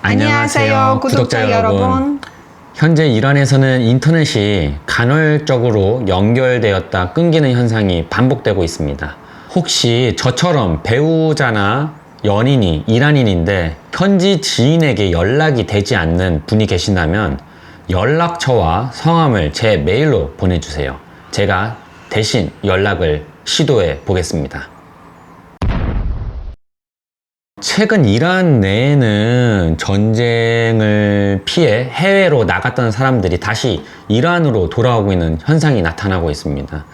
안녕하세요, 구독자 여러분. 현재 이란에서는 인터넷이 간헐적으로 연결되었다 끊기는 현상이 반복되고 있습니다. 혹시 저처럼 배우자나 연인이 이란인인데 현지 지인에게 연락이 되지 않는 분이 계신다면 연락처와 성함을 제 메일로 보내주세요. 제가 대신 연락을 시도해 보겠습니다. 최근 이란 내에는 전쟁을 피해 해외로 나갔던 사람들이 다시 이란으로 돌아오고 있는 현상이 나타나고 있습니다.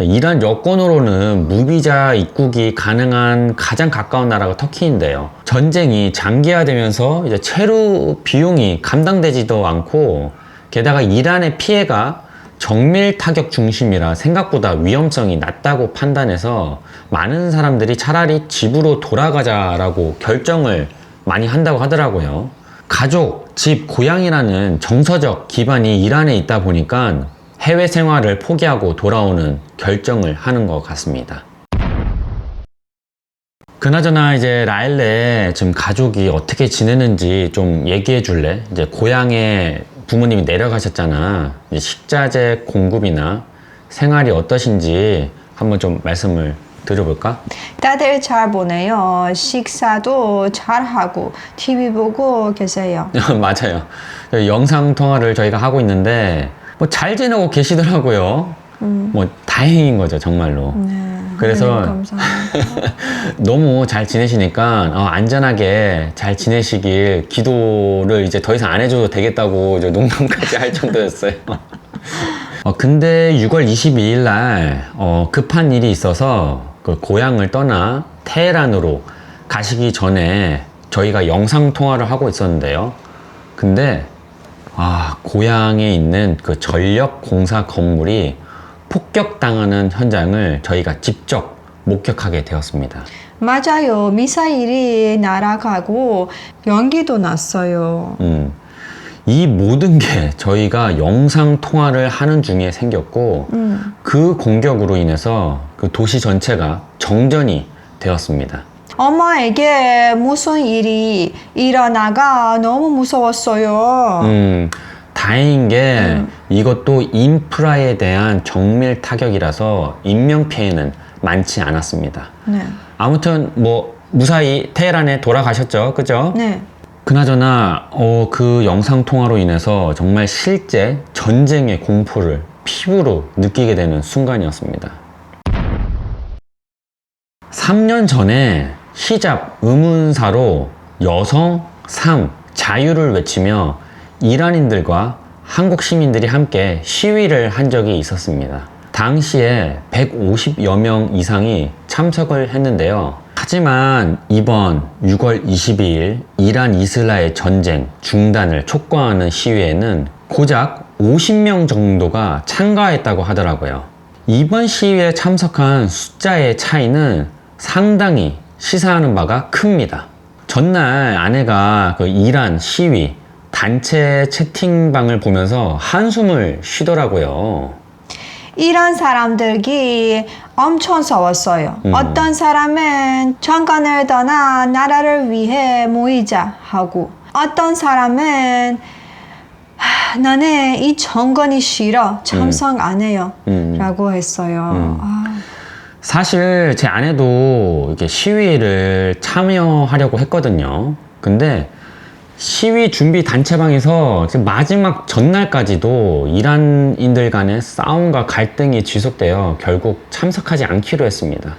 이란 여권으로는 무비자 입국이 가능한 가장 가까운 나라가 터키인데요. 전쟁이 장기화되면서 이제 체류 비용이 감당되지도 않고 게다가 이란의 피해가 정밀 타격 중심이라 생각보다 위험성이 낮다고 판단해서 많은 사람들이 차라리 집으로 돌아가자라고 결정을 많이 한다고 하더라고요. 가족, 집, 고향이라는 정서적 기반이 이란에 있다 보니까 해외 생활을 포기하고 돌아오는 결정을 하는 것 같습니다. 그나저나 이제 라일레 지금 가족이 어떻게 지내는지 좀 얘기해 줄래? 이제 고향에 부모님이 내려가셨잖아. 이제 식자재 공급이나 생활이 어떠신지 한번 좀 말씀을 드려볼까? 다들 잘 보내요. 식사도 잘하고 TV 보고 계세요. 맞아요. 영상 통화를 저희가 하고 있는데 뭐 잘 지내고 계시더라고요. 뭐 다행인 거죠, 정말로. 네, 그래서 감사합니다. 너무 잘 지내시니까 안전하게 잘 지내시길 기도를 이제 더 이상 안 해줘도 되겠다고 이제 농담까지 할 정도였어요. 근데 6월 22일 날 급한 일이 있어서 그 고향을 떠나 테헤란으로 가시기 전에 저희가 영상 통화를 하고 있었는데요. 근데 고향에 있는 그 전력 공사 건물이 폭격당하는 현장을 저희가 직접 목격하게 되었습니다. 맞아요. 미사일이 날아가고 연기도 났어요. 이 모든 게 저희가 영상 통화를 하는 중에 생겼고 그 공격으로 인해서 그 도시 전체가 정전이 되었습니다. 엄마에게 무슨 일이 일어나가 너무 무서웠어요. 다행인 게 이것도 인프라에 대한 정밀 타격이라서 인명피해는 많지 않았습니다. 네. 아무튼 뭐 무사히 테헤란에 돌아가셨죠, 그죠? 네. 그나저나 그 영상 통화로 인해서 정말 실제 전쟁의 공포를 피부로 느끼게 되는 순간이었습니다. 3년 전에 히잡 의문사로 여성, 삶, 자유를 외치며 이란인들과 한국 시민들이 함께 시위를 한 적이 있었습니다. 당시에 150여 명 이상이 참석을 했는데요. 하지만 이번 6월 22일 이란 이스라엘 전쟁 중단을 촉구하는 시위에는 고작 50명 정도가 참가했다고 하더라고요. 이번 시위에 참석한 숫자의 차이는 상당히 시사하는 바가 큽니다. 전날 아내가 그 이란 시위 단체 채팅방을 보면서 한숨을 쉬더라고요. 이런 사람들이 엄청 싸웠어요. 어떤 사람은 정권을 떠나 나라를 위해 모이자 하고, 어떤 사람은 나는 이 정권이 싫어, 참석 안 해요 라고 했어요. 사실 제 아내도 이렇게 시위를 참여하려고 했거든요. 근데 시위 준비 단체방에서 마지막 전날까지도 이란인들 간의 싸움과 갈등이 지속되어 결국 참석하지 않기로 했습니다.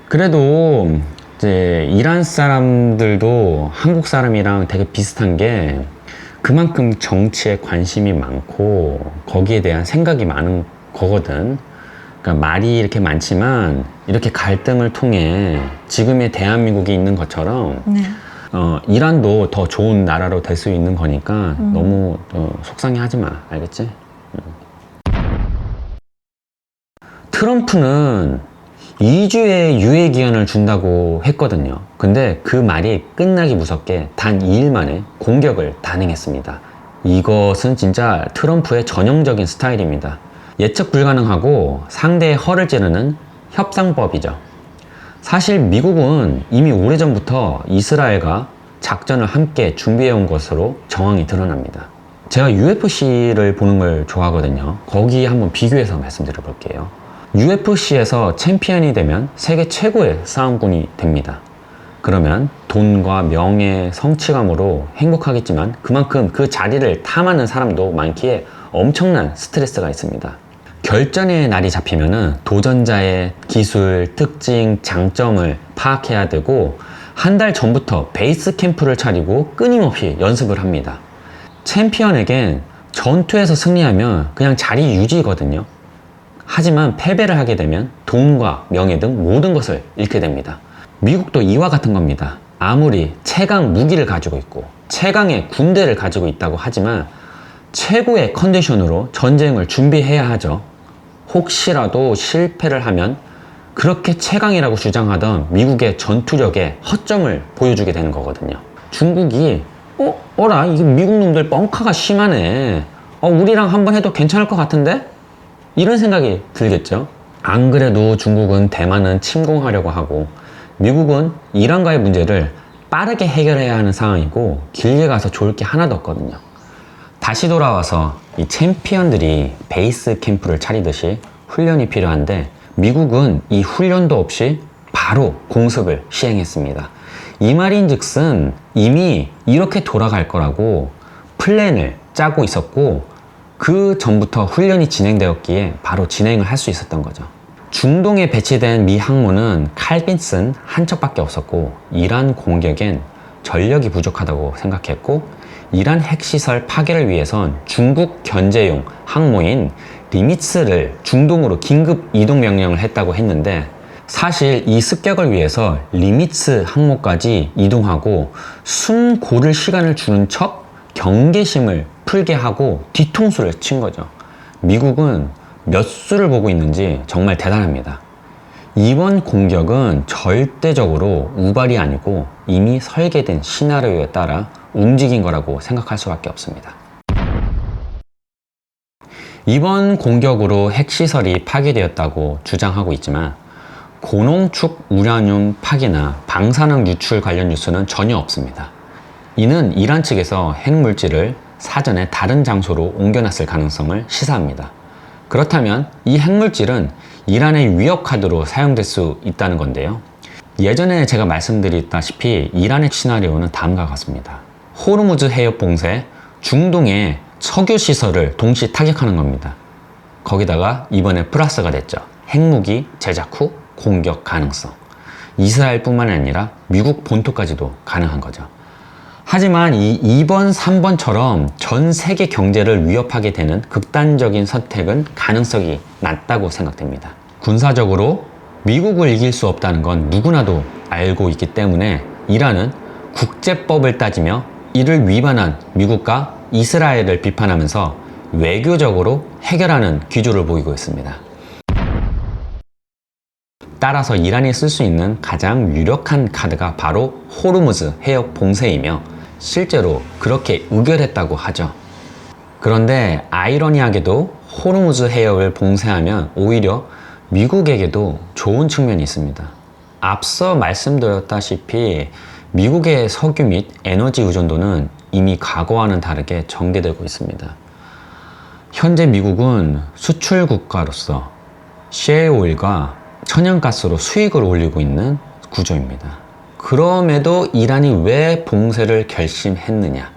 그래도 이제 이란 사람들도 한국 사람이랑 되게 비슷한 게 그만큼 정치에 관심이 많고 거기에 대한 생각이 많은 거거든. 그러니까 말이 이렇게 많지만 이렇게 갈등을 통해 지금의 대한민국이 있는 것처럼 네. 이란도 더 좋은 나라로 될 수 있는 거니까 너무 속상해하지 마, 알겠지? 트럼프는 2주의 유예 기한을 준다고 했거든요. 근데 그 말이 끝나기 무섭게 단 2일 만에 공격을 단행했습니다. 이것은 진짜 트럼프의 전형적인 스타일입니다. 예측 불가능하고 상대의 허를 찌르는 협상법이죠. 사실 미국은 이미 오래전부터 이스라엘과 작전을 함께 준비해온 것으로 정황이 드러납니다. 제가 UFC를 보는 걸 좋아하거든요. 거기 한번 비교해서 말씀드려 볼게요. UFC에서 챔피언이 되면 세계 최고의 싸움꾼이 됩니다. 그러면 돈과 명예, 성취감으로 행복하겠지만 그만큼 그 자리를 탐하는 사람도 많기에 엄청난 스트레스가 있습니다. 결전의 날이 잡히면은 도전자의 기술, 특징, 장점을 파악해야 되고 한 달 전부터 베이스 캠프를 차리고 끊임없이 연습을 합니다. 챔피언에겐 전투에서 승리하면 그냥 자리 유지거든요. 하지만 패배를 하게 되면 돈과 명예 등 모든 것을 잃게 됩니다. 미국도 이와 같은 겁니다. 아무리 최강 무기를 가지고 있고 최강의 군대를 가지고 있다고 하지만 최고의 컨디션으로 전쟁을 준비해야 하죠. 혹시라도 실패를 하면 그렇게 최강이라고 주장하던 미국의 전투력에 허점을 보여주게 되는 거거든요. 중국이 어라 이게 미국 놈들 뻥카가 심하네. 우리랑 한번 해도 괜찮을 것 같은데? 이런 생각이 들겠죠. 안 그래도 중국은 대만은 침공하려고 하고 미국은 이란과의 문제를 빠르게 해결해야 하는 상황이고 길게 가서 좋을 게 하나도 없거든요. 다시 돌아와서 이 챔피언들이 베이스 캠프를 차리듯이 훈련이 필요한데 미국은 이 훈련도 없이 바로 공습을 시행했습니다. 이 말인즉슨 이미 이렇게 돌아갈 거라고 플랜을 짜고 있었고 그 전부터 훈련이 진행되었기에 바로 진행을 할 수 있었던 거죠. 중동에 배치된 미 항모는 칼빈슨 한 척밖에 없었고 이란 공격엔 전력이 부족하다고 생각했고 이란 핵시설 파괴를 위해선 중국 견제용 항모인 리미츠를 중동으로 긴급 이동 명령을 했다고 했는데 사실 이 습격을 위해서 리미츠 항모까지 이동하고 숨 고를 시간을 주는 척 경계심을 풀게 하고 뒤통수를 친 거죠. 미국은 몇 수를 보고 있는지 정말 대단합니다. 이번 공격은 절대적으로 우발이 아니고 이미 설계된 시나리오에 따라 움직인 거라고 생각할 수밖에 없습니다. 이번 공격으로 핵시설이 파괴되었다고 주장하고 있지만 고농축 우라늄 파괴나 방사능 유출 관련 뉴스는 전혀 없습니다. 이는 이란 측에서 핵물질을 사전에 다른 장소로 옮겨놨을 가능성을 시사합니다. 그렇다면 이 핵물질은 이란의 위협 카드로 사용될 수 있다는 건데요. 예전에 제가 말씀드렸다시피 이란의 시나리오는 다음과 같습니다. 호르무즈 해협 봉쇄, 중동의 석유 시설을 동시 타격하는 겁니다. 거기다가 이번에 플러스가 됐죠. 핵무기 제작 후 공격 가능성. 이스라엘뿐만 아니라 미국 본토까지도 가능한 거죠. 하지만 이 2번, 3번처럼 전 세계 경제를 위협하게 되는 극단적인 선택은 가능성이 낮다고 생각됩니다. 군사적으로 미국을 이길 수 없다는 건 누구나도 알고 있기 때문에 이란은 국제법을 따지며 이를 위반한 미국과 이스라엘을 비판하면서 외교적으로 해결하는 기조를 보이고 있습니다. 따라서 이란이 쓸 수 있는 가장 유력한 카드가 바로 호르무즈 해협 봉쇄이며 실제로 그렇게 의결했다고 하죠. 그런데 아이러니하게도 호르무즈 해협을 봉쇄하면 오히려 미국에게도 좋은 측면이 있습니다. 앞서 말씀드렸다시피 미국의 석유 및 에너지 의존도는 이미 과거와는 다르게 전개되고 있습니다. 현재 미국은 수출 국가로서 셰일 오일과 천연가스로 수익을 올리고 있는 구조입니다. 그럼에도 이란이 왜 봉쇄를 결심했느냐?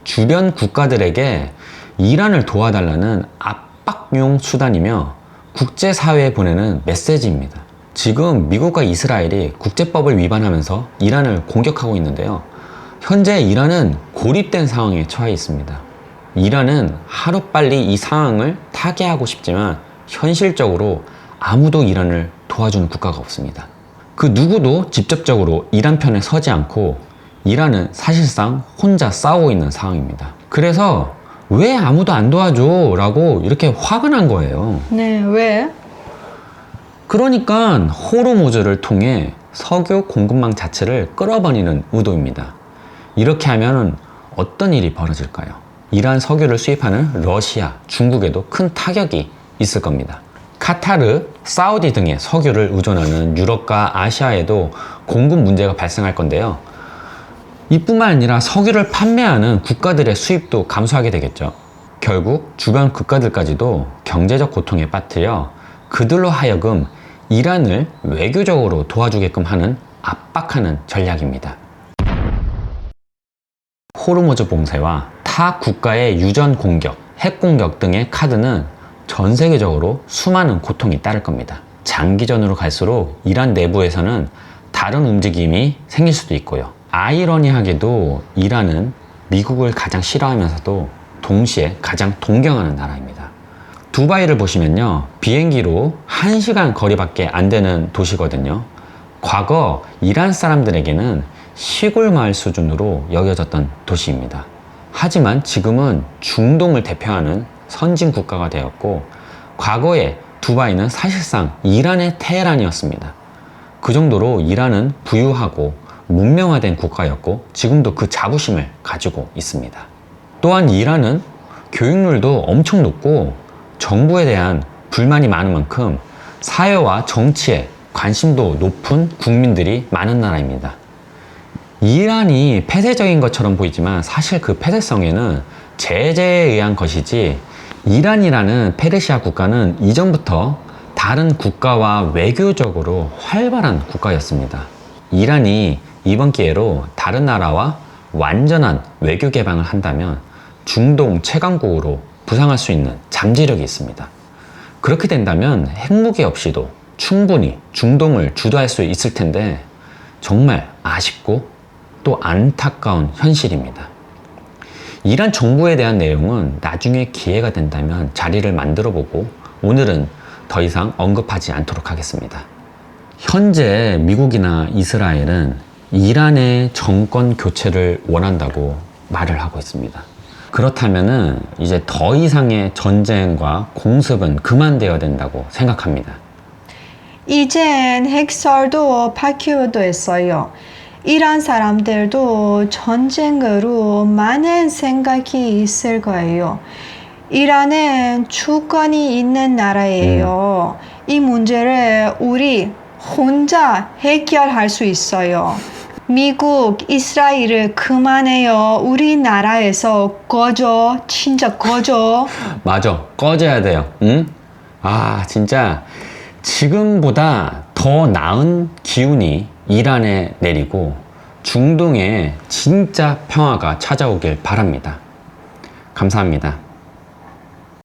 주변 국가들에게 이란을 도와달라는 압박용 수단이며 국제사회에 보내는 메시지입니다. 지금 미국과 이스라엘이 국제법을 위반하면서 이란을 공격하고 있는데요. 현재 이란은 고립된 상황에 처해 있습니다. 이란은 하루빨리 이 상황을 타개하고 싶지만 현실적으로 아무도 이란을 도와주는 국가가 없습니다. 그 누구도 직접적으로 이란 편에 서지 않고 이란은 사실상 혼자 싸우고 있는 상황입니다. 그래서 왜 아무도 안 도와줘? 라고 이렇게 화가 난 거예요. 네, 왜? 그러니까 호르무즈를 통해 석유 공급망 자체를 끌어버리는 의도입니다. 이렇게 하면 어떤 일이 벌어질까요? 이란 석유를 수입하는 러시아, 중국에도 큰 타격이 있을 겁니다. 카타르, 사우디 등의 석유를 의존하는 유럽과 아시아에도 공급 문제가 발생할 건데요. 이뿐만 아니라 석유를 판매하는 국가들의 수입도 감소하게 되겠죠. 결국 주변 국가들까지도 경제적 고통에 빠뜨려 그들로 하여금 이란을 외교적으로 도와주게끔 하는 압박하는 전략입니다. 호르무즈 봉쇄와 타 국가의 유전 공격, 핵 공격 등의 카드는 전 세계적으로 수많은 고통이 따를 겁니다. 장기전으로 갈수록 이란 내부에서는 다른 움직임이 생길 수도 있고요. 아이러니하게도 이란은 미국을 가장 싫어하면서도 동시에 가장 동경하는 나라입니다. 두바이를 보시면요, 비행기로 1시간 거리밖에 안 되는 도시거든요. 과거 이란 사람들에게는 시골 마을 수준으로 여겨졌던 도시입니다. 하지만 지금은 중동을 대표하는 선진 국가가 되었고, 과거에 두바이는 사실상 이란의 테헤란이었습니다. 그 정도로 이란은 부유하고 문명화된 국가였고, 지금도 그 자부심을 가지고 있습니다. 또한 이란은 교육률도 엄청 높고 정부에 대한 불만이 많은 만큼 사회와 정치에 관심도 높은 국민들이 많은 나라입니다. 이란이 폐쇄적인 것처럼 보이지만 사실 그 폐쇄성에는 제재에 의한 것이지, 이란이라는 페르시아 국가는 이전부터 다른 국가와 외교적으로 활발한 국가였습니다. 이란이 이번 기회로 다른 나라와 완전한 외교 개방을 한다면 중동 최강국으로 부상할 수 있는 잠재력이 있습니다. 그렇게 된다면 핵무기 없이도 충분히 중동을 주도할 수 있을 텐데, 정말 아쉽고 또 안타까운 현실입니다. 이란 정부에 대한 내용은 나중에 기회가 된다면 자리를 만들어 보고, 오늘은 더 이상 언급하지 않도록 하겠습니다. 현재 미국이나 이스라엘은 이란의 정권 교체를 원한다고 말을 하고 있습니다. 그렇다면은 이제 더 이상의 전쟁과 공습은 그만되어야 된다고 생각합니다. 이젠 핵설도 바뀌어도 했어요. 이란 사람들도 전쟁으로 많은 생각이 있을 거예요. 이란은 주권이 있는 나라예요. 이 문제를 우리 혼자 해결할 수 있어요. 미국, 이스라엘을 그만해요. 우리나라에서 꺼져. 진짜 꺼져. 맞아, 꺼져야 돼요. 응? 진짜 지금보다 더 나은 기운이 이란에 내리고 중동에 진짜 평화가 찾아오길 바랍니다. 감사합니다.